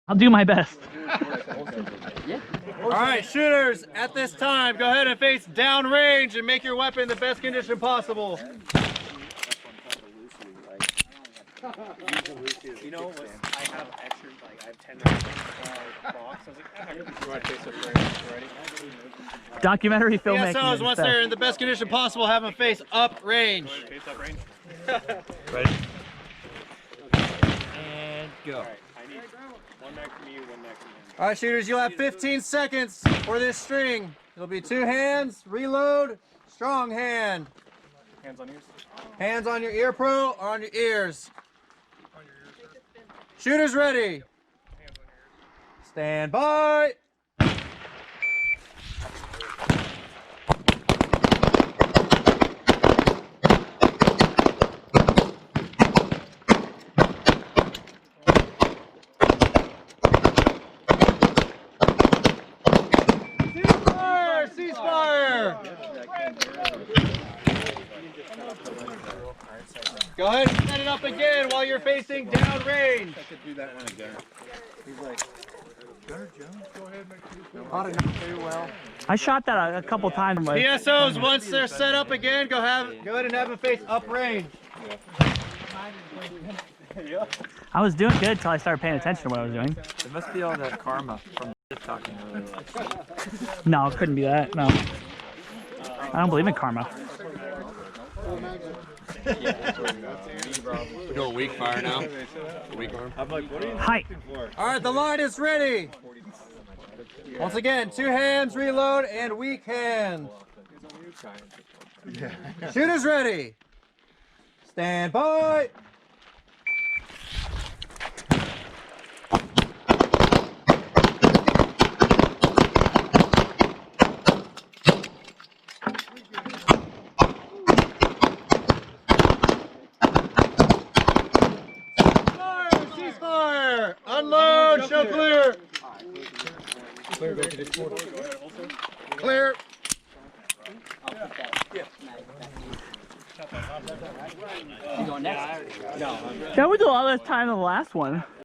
I'll do my best. All right, shooters, at this time, go ahead and face downrange and make your weapon in the best condition possible. You know what? I have extra, like, I have 10 rounds box. I was like, you want to face up ready? Documentary filmmaking. PSOs, once they're in the best condition possible, have them face up range. Face up range. Ready? And go. All right, I need one next to me, one next to me. All right, shooters, you'll have 15 seconds for this string. It'll be 2 hands, reload, strong hand. Hands on ears. Hands on your ear pro or on your ears. Shooters ready. Stand by. Ceasefire! Go ahead and set it up again while you're facing downrange. I could do that one again. He's like, Gunner Jones, go ahead and make Ought to not do well. I shot that a couple times. PSOs, once they're set up again, go ahead and have them face uprange. I was doing good until I started paying attention to what I was doing. It must be all that karma from talking really well. No, it couldn't be that. No. I don't believe in karma. We go weak fire now. Weak arm. I'm like, what are you Hi. All right, the line is ready. Once again, 2 hands, reload, and weak hand. Shooters ready. Stand by. Ceasefire! Unload, show clear! Clear! That was a lot less time than the last one.